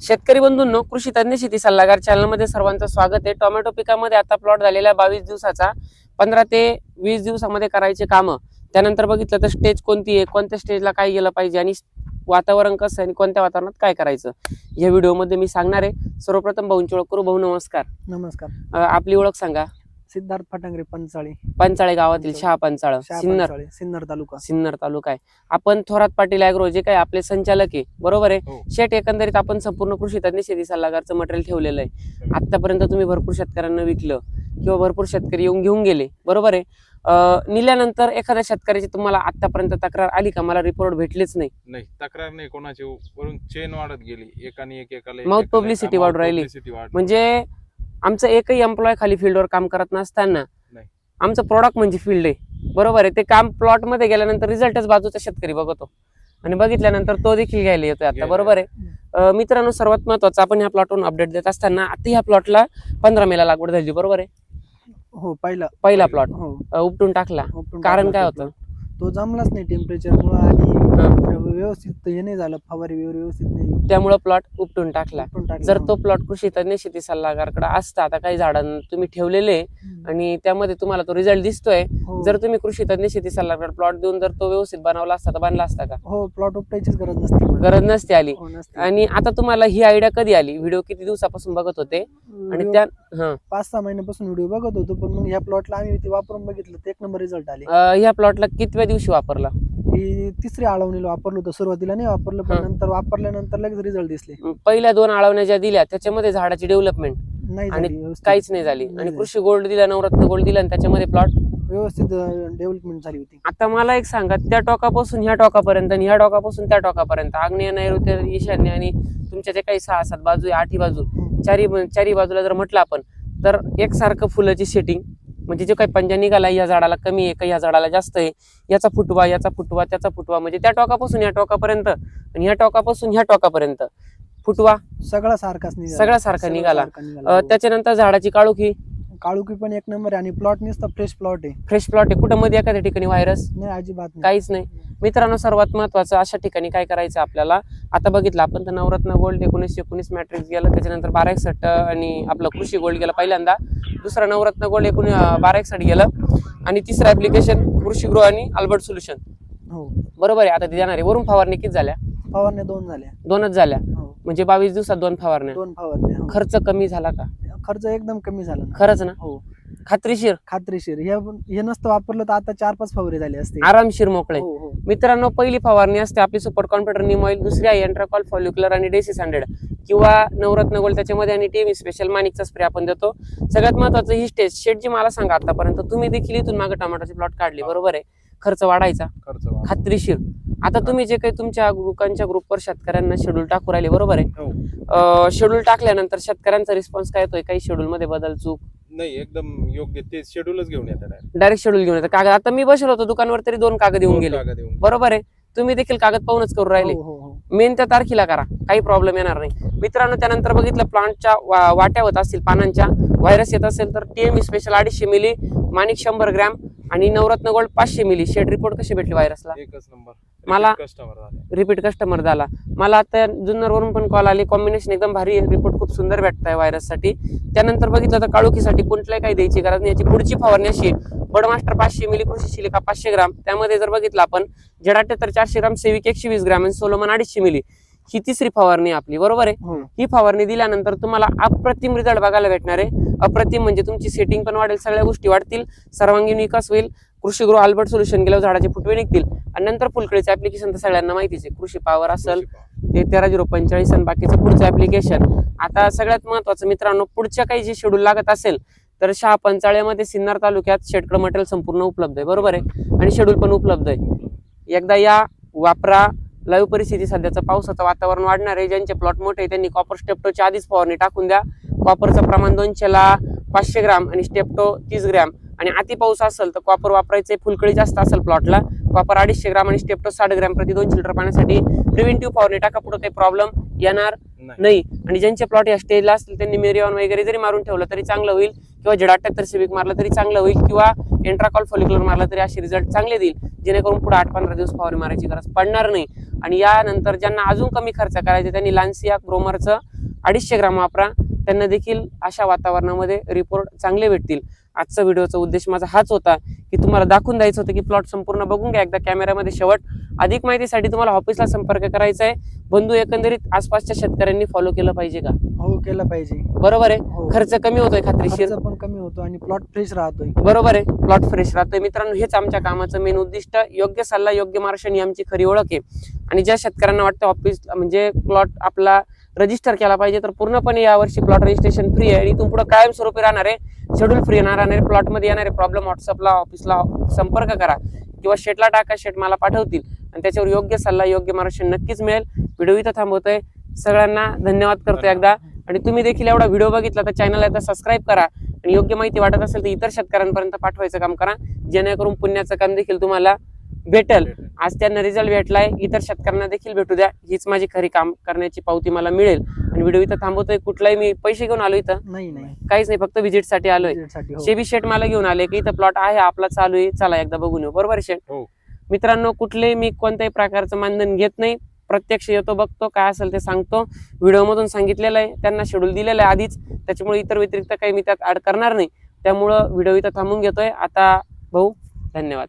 शेतकरी बंधूंनो, कृषी तज्ञ शेती सल्लागार चॅनल मध्ये सर्वांचं स्वागत आहे। टोमॅटो पिकामध्ये आता प्लॉट झालेला 22 दिवसाचा 15 ते 20 दिवसामध्ये करायचे काम, त्यानंतर बघितलं तर स्टेज कोणती आहे, कोणत्या स्टेजला काय गेलं पाहिजे आणि वातावरण कसं आहे आणि कोणत्या वातावरणात काय करायचं या व्हिडिओमध्ये मी सांगणार आहे। सर्वप्रथम भाऊंची ओळख करू। भाऊ नमस्कार। नमस्कार। आपली ओळख सांगा। सिद्धार्थ फटांगरे, पंचाळे गावातील शहा पंचाळ, सिन्नर तालुका आहे। आपण थोरात पाटील ॲग्रो जे काही आपले संचालक आहे, बरोबर आहे। हो। शेट, एकंदरीत आपण संपूर्ण कृषी तज्ञ शेती सल्लागारचं मटेरियल ठेवलेलं आहे। आतापर्यंत तुम्ही भरपूर शेतकऱ्यांना विकलं किंवा भरपूर शेतकरी येऊन घेऊन गेले, बरोबर आहे। निल्यानंतर एखाद्या शेतकऱ्याची तुम्हाला आतापर्यंत तक्रार आली का? मला रिपोर्ट भेटलेच नाही। तक्रार नाही कोणाची, वरून चेन वाढत गेली, एकाने एकाला माउथ पब्लिसिटी वाढ राहिली। म्हणजे आमचं एकही एम्प्लॉय खाली फील्डवर काम करत नसताना आमचं प्रोडक्ट म्हणजे फील्ड आहे, बरोबर आहे। ते काम प्लॉट मध्ये गेल्यानंतर रिझल्टच बाजूचा शेतकरी बघतो आणि बघितल्यानंतर तो देखील घ्यायला येतोय आता, बरोबर आहे। मित्रांनो, सर्वात महत्वाचं, आपण ह्या प्लॉटवरून अपडेट देत असताना आता ह्या प्लॉटला 15 मेला लागवड झाली, बरोबर आहे। हो, पहिला प्लॉट उपटून टाकला। कारण काय होतं? तो जमलाच नाही टेम्परेचरमुळे आणि व्यवस्थित हे नाही झालं, फवारी व्यवस्थित नाही, त्यामुळे प्लॉट उपटून टाकला। जर तो प्लॉट कृषी तज्ञ शेती सल्लागारकडे असता, आता काही झाडांना तुम्ही ठेवलेले आणि त्यामध्ये तुम्हाला तो रिझल्ट दिसतोय, जर तुम्ही कृषी तज्ञ शेती सल्लागार प्लॉट देऊन जर तो व्यवस्थित बनवला असता तर बनला असता का? हो, प्लॉट उपटायचीच गरज नसते आली। आणि आता तुम्हाला ही आयडिया कधी आली? व्हिडिओ किती दिवसापासून बघत होते? आणि त्या 5-6 महिन्यापासून व्हिडिओ बघत होतो, पण मग ह्या प्लॉटला आम्ही ते वापरून बघितलं तर 1 नंबर रिझल्ट आले। ह्या प्लॉटला कितव्या दिवशी वापरला? ही तिसरी आळवणीला वापरलं होतं, सुरुवातीला नाही वापरलं, पण नंतर वापरल्यानंतर लगेच रिझल्ट दिसले। पहिल्या 2 आळवण्या ज्या दिल्या त्याच्यामध्ये झाडाची डेव्हलपमेंट नाही आणि झाली, काहीच नाही झाली, आणि कृषी गोल्ड दिला, नवरत्न गोल्ड दिला आणि त्याच्यामध्ये प्लॉट व्यवस्थित डेव्हलपमेंट झाली होती। आता मला एक सांगा, त्या टोकापासून ह्या टोकापर्यंत आणि ह्या टोकापासून त्या टोकापर्यंत, आग्नेय, नैऋत्य, ईशान्य आणि तुमच्या जे काही 6-7 बाजू आहे, 8 बाजू, चारी बाजूला जर म्हटलं आपण तर एकसारखं फुलाची सेटिंग, म्हणजे जे काही पंजा निघाला, या झाडाला कमी आहे का, या झाडाला जास्त आहे, याचा फुटवा, त्याचा फुटवा, म्हणजे त्या टोकापासून या टोकापर्यंत आणि ह्या टोकापासून ह्या टोकापर्यंत फुटवा सगळा सारखा निघाला। त्याच्यानंतर झाडाची काळुकी पण 1 नंबर आहे आणि प्लॉट नुसता फ्रेश प्लॉट आहे। कुठं मध्ये एखाद्या ठिकाणी व्हायरस नाही, अजिबात नाही, काहीच नाही। मित्रांनो, सर्वात महत्वाचं, अशा ठिकाणी काय करायचं आपल्याला? आता बघितलं आपण तर नवरत्न गोल्ड 1919 मॅट्रिक्स गेलं, त्याच्यानंतर 1261 आणि आपलं कृषी गोल्ड गेलं पहिल्यांदा, दुसरा नवरत्न गोल्ड 1261 गेलं आणि तिसरं ऍप्लिकेशन कृषी ग्रो आणि अल्बर्ट सोल्युशन, हो बरोबर आहे। आता ते देणार आहे। वरून फवारणी किती झाल्या? फवारण्या 2 झाल्या। 2च झाल्या, हो। म्हणजे 22 दिवसात 2 फवारण्या। हो। खर्च कमी झाला का? खर्च एकदम कमी झाला ना। खरंच ना? हो, खात्रीशीर हे नसतं वापरलं तर आता 4-5 फवारे झाले असते, आरामशीर मोकळे। हो। मित्रांनो, पहिली फवारणी असते आपली सुपर कॉन्फिडर नीम ऑइल, दुसरी आहे एंट्राकॉल, फॉल्युक्युलर आणि डेसिस 100 किंवा नवरत्न गोल्ड त्याच्यामध्ये, आणि टीएम स्पेशल मानिकचा स्प्रे आपण देतो। सगळ्यात महत्वाचं ही स्टेज। शेटजी, मला सांगा, आतापर्यंत तुम्ही देखील इथून मागे टमाटोचे प्लॉट काढले, बरोबर आहे। खर्च वाढायचा खात्रीशीर। आता तुम्ही जे काही तुमच्या लोकांच्या ग्रुपवर शेतकऱ्यांना शेड्यूल टाकू राहिले, बरोबर आहे। शेड्यूल टाकल्यानंतर शेतकऱ्यांचा रिस्पॉन्स काय येतोय? काही शेड्यूल मध्ये बदल, चूक नाही, एकदम योग्य ते शेड्यूलच घेऊन येतात, डायरेक्ट शेड्यूल घेऊन येतात। कागद, आता मी बसलो होतो दुकानवर तरी 2 कागद येऊन गेले, बरोबर आहे। तुम्ही देखील कागद पाहूनच करू राहिले। मेन त्या तारखेला करा, काही प्रॉब्लेम येणार नाही। मित्रांनो, त्यानंतर बघितलं प्लांटच्या वाट्या होत असतील पानांच्या, व्हायरस येत असेल तर टीएम स्पेशल 250 मिली, मानिक 100 ग्रॅम आणि नवरत्न गोल्ड 500 मिली। शेड रिपोर्ट कसे भेटले व्हायरसला? 1 नंबर। मला रिपीट कस्टमर झाला। मला आता जुन्नरवरून पण कॉल आले, कॉम्बिनेशन एकदम भारी, रिपोर्ट खूप सुंदर भेटत आहे व्हायरस साठी। त्यानंतर बघितलं तर काळुकीसाठी कुठल्याही काही द्यायची गरज नाही। याची पुढची फवारणी अशी, बडमास्टर 500 मिली, कृषी शिलिका 500 ग्राम, त्यामध्ये जर बघितलं आपण जेड78 400 ग्राम, सेविक 120 ग्राम आणि सोलोमन 250 मिली, ही तिसरी फवारणी आपली, बरोबर आहे। ही फवारणी दिल्यानंतर तुम्हाला अप्रतिम रिझल्ट बघायला भेटणार आहे। अप्रतिम म्हणजे तुमची सेटिंग पण वाढेल, सगळ्या गोष्टी वाढतील, सर्वांगीण विकास होईल। कृषी ग्रो अल्बर्ट सोल्युशन गेल्यावर झाडाचे फुटवे निघतील आणि नंतर फुलकळीचं ऍप्लिकेशन तर सगळ्यांना माहितीच आहे, कृषी पॉवर असेल ते 13045 आणि बाकीचं पुढचं ऍप्लिकेशन। आता सगळ्यात महत्वाचं मित्रांनो, पुढच्या काही जे शेड्यूल लागत असेल तर शहा पंचाळ्यामध्ये सिन्नर तालुक्यात शेतकरी मटेरियल संपूर्ण उपलब्ध आहे, बरोबर आहे, आणि शेड्यूल पण उपलब्ध आहे। एकदा या, वापरा। लाईव्ह परिस्थिती सध्याचं पावसाचं वातावरण वाढणार आहे, ज्यांचे प्लॉट मोठे आहे त्यांनी कॉपर स्टेप्टोच्या आधीच फवारणी टाकून द्या। कॉपरचं प्रमाण 200 ला 500 ग्राम आणि स्टेप्टो 30 ग्राम, आणि अति पाऊस असेल तर कॉपर वापरायचे, फुलकळी जास्त असेल प्लॉटला कॉपर 250 ग्राम आणि स्टेप्टो 60 ग्राम प्रति 200 लिटर पाण्यासाठी प्रिव्हेंटिव्ह फवारणी टाका, पुढे काही प्रॉब्लेम येणार नाही। आणि ज्यांचे प्लॉट या स्टेजला असतील त्यांनी मेरिऑन वगैरे जरी मारून ठेवलं तरी चांगलं होईल, किंवा जेड78 सेविक मारलं तरी चांगलं होईल, किंवा एंट्राकॉल फॉलिक्युलर मारलं तरी असे रिझल्ट चांगले देईल, जेणेकरून पुढे 8-15 दिवस फवारणी मारायची गरज पडणार नाही। आणि यानंतर ज्यांना अजून कमी खर्च करायचे त्यांनी लान्सिया ग्रोमरचं 250 ग्राम वापरा, त्यांना देखील अशा वातावरणामध्ये रिपोर्ट चांगले भेटतील. आजचा व्हिडिओचा उद्देश माझा हाच होता की तुम्हाला दाखवून द्यायचं होतं की प्लॉट संपूर्ण बघून घ्या एकदा कॅमेऱ्यामध्ये शेवट. अधिक माहितीसाठी तुम्हाला ऑफिसला संपर्क करायचा आहे. बंधू, एकंदरीत आसपासच्या शेतकऱ्यांनी फॉलो केलं पाहिजे का? हो, केलं पाहिजे. बरोबर आहे. हो. खर्च कमी होतोय खात्रीशीर, खर्च पण कमी होतो आणि प्लॉट फ्रेश राहतोय. बरोबर आहे. प्लॉट फ्रेश राहतोय. मित्रांनो, हेच आमच्या कामाचं मेन उद्दिष्ट. योग्य सल्ला, योग्य मार्गदर्शन ही आमची खरी ओळख आहे. आणि ज्या शेतकऱ्यांना वाटतं ऑफिस म्हणजे प्लॉट आपला रजिस्टर केला पाहिजे, तर पूर्णपणे यावर्षी प्लॉट रजिस्ट्रेशन फ्री आहे आणि इथून पुढे कायमस्वरूपी राहणार आहे. शेड्यूल फ्री राहणारे प्लॉटमध्ये येणारे प्रॉब्लेम व्हॉट्सअपला ऑफिसला संपर्क करा किंवा शेटला टाका, शेट मला पाठवतील आणि त्याच्यावर योग्य सल्ला, योग्य मार्गदर्शन नक्कीच मिळेल. व्हिडिओ इथं थांबवतोय. सगळ्यांना धन्यवाद करतो एकदा. आणि तुम्ही देखील एवढा व्हिडिओ बघितला तर चॅनलला एकदा सबस्क्राईब करा आणि योग्य माहिती वाटत असेल तर इतर शेतकऱ्यांपर्यंत पाठवायचं काम करा, जेणेकरून पुण्याचं काम देखील तुम्हाला भेटेल. आज त्यांना रिझल्ट भेटलाय, इतर शेतकऱ्यांना देखील भेटू द्या. हीच माझी खरी काम करण्याची पावती मला मिळेल. आणि व्हिडिओ इथं थांबवतोय. कुठलाही मी पैसे घेऊन आलो इथं नाही, काहीच नाही, फक्त व्हिजिटसाठी आलोय. साठी. हो. शेबी शेट मला घेऊन आले की इथं प्लॉट आहे आपला, चालू आहे, चला एकदा बघून येऊ. बरोबर शेट? हो. मित्रांनो, कुठलेही मी कोणत्याही प्रकारचं मानधन घेत नाही. प्रत्यक्ष येतो, बघतो, काय असेल ते सांगतो. व्हिडिओ मधून सांगितलेलं आहे, त्यांना शेड्यूल दिलेलं आहे आधीच, त्याच्यामुळे इतर व्यतिरिक्त काही मी त्यात ऍड करणार नाही. त्यामुळं व्हिडिओ इथं थांबून घेतोय आता. भाऊ, धन्यवाद.